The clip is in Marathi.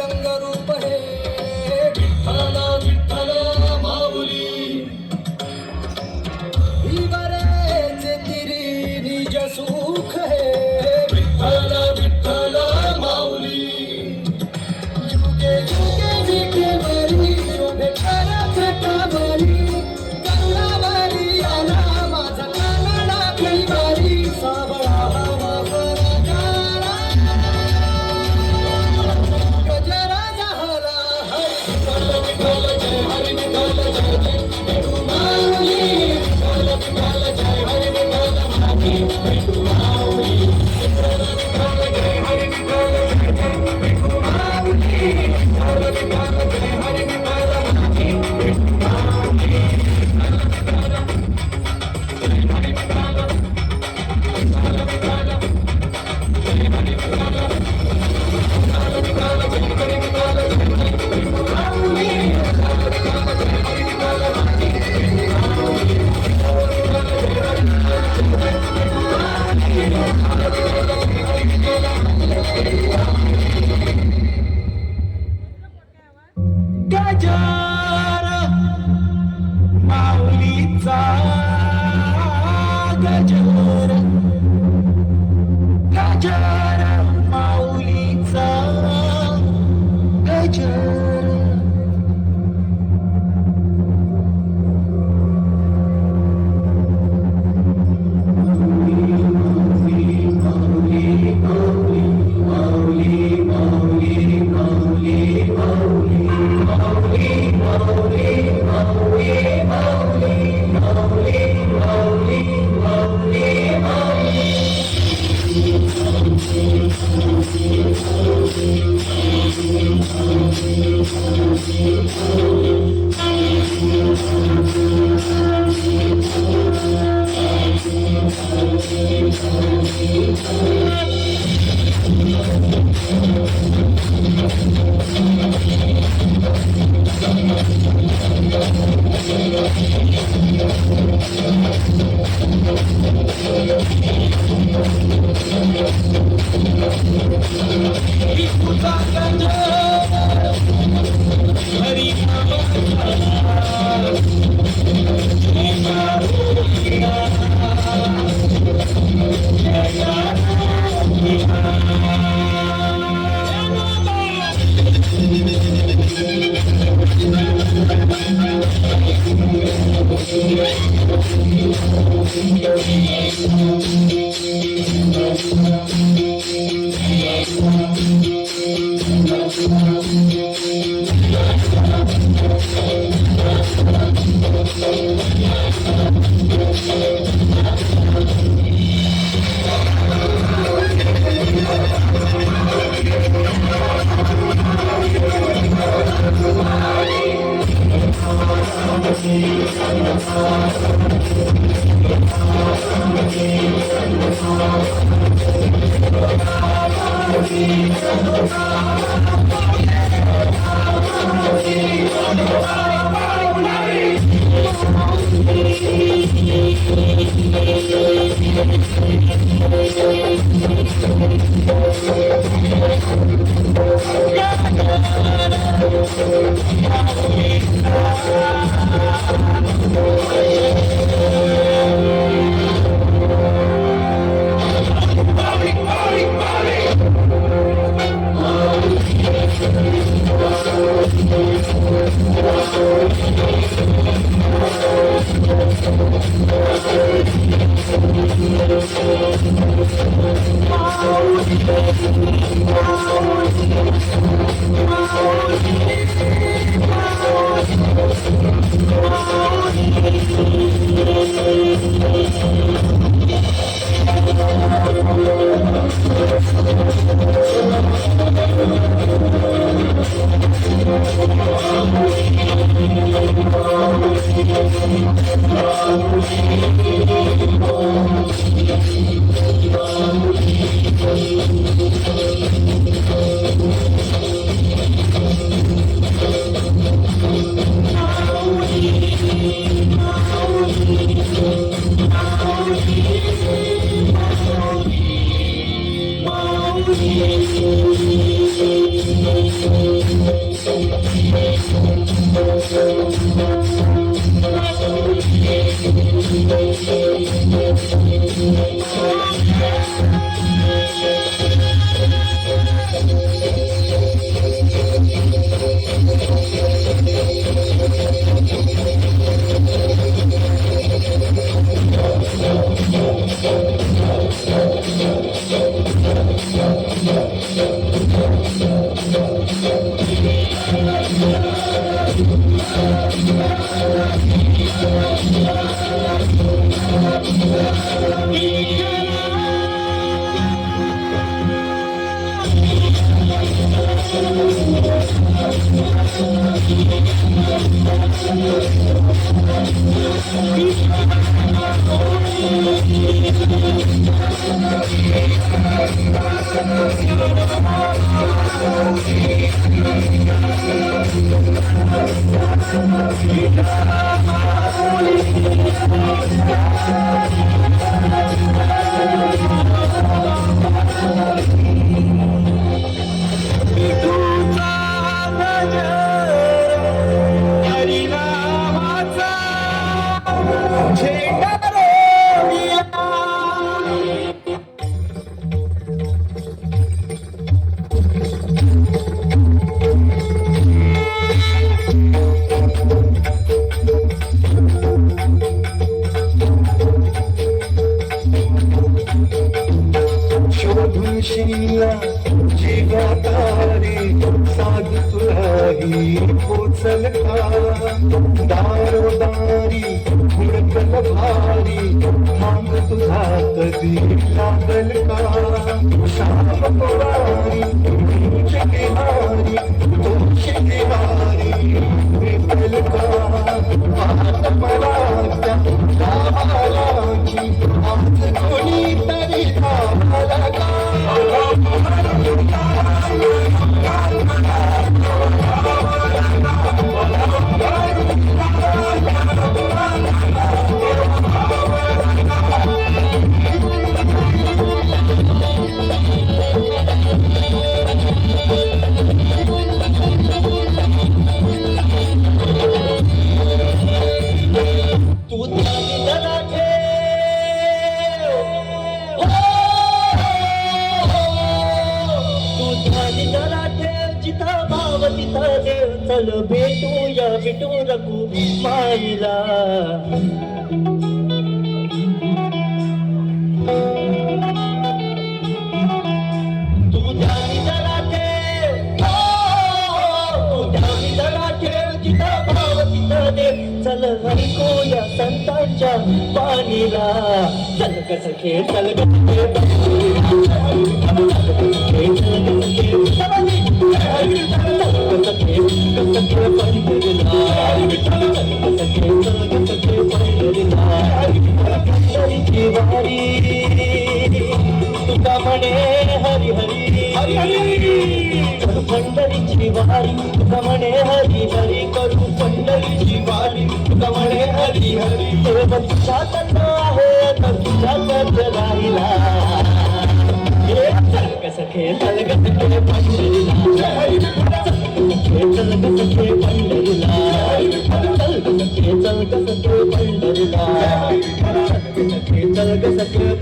रंगरूप हे विठ्ठल विठ्ठल माऊली ही बरेचे तिरी निज सुख हे विठ्ठल विठ्ठल माऊली युगे युगे विठेवरी शोभे करत कावरी करुणावरी आला माझा कानाला कैवारी सावळा हवा परगारा गजरा झाला हरी विठ्ठल जय हरी विठ्ठल जय जय माऊली विठ्ठल विठ्ठल जय हरी विठ्ठल माझी विठू माऊली विठ्ठल विठ्ठल जय हरी विठ्ठल जय जय माऊली विठ्ठल विठ्ठल जय हरी विठ्ठल माझी विठू माऊली गजर माऊलीचा गजर गजर माऊलीचा गजर विठूचा गजर हरिनामाचा झेंडा रोविला. शोधून शिला जीवातारी साध तुलाही पोचल का दारोदारी हुडकल भारी मांग तुझा कधी लागल का श्याम पुरारी तुझे किनारी तुझे किनारी भेटल का पाहत पराच्या गावालाची आज कोणी तरी थांबला का. तू जरा जिथं भाव तिथं देव चल भेटूया भेटू रघु माईला. तू ध्यानी जरा ठेव, तू ध्यानी जरा ठेव जिथं भाव तिथं देव चल ऐकूया संतांच्या वाणीला. चल कस खेळ चल तुका म्हणे हरी हरी हरी हरी पंढरीची वारी तुका म्हणे हरी हरी करू पंढरीची वारी तुका म्हणे हरी हरी देव तुझ्यात आहे तर तुझ्यात राहिला. कस खेळ चल कस खेळ पंढरीला चल कस खेळ पंढरीला चल कस खेळ पंढरीला चल कस खेळ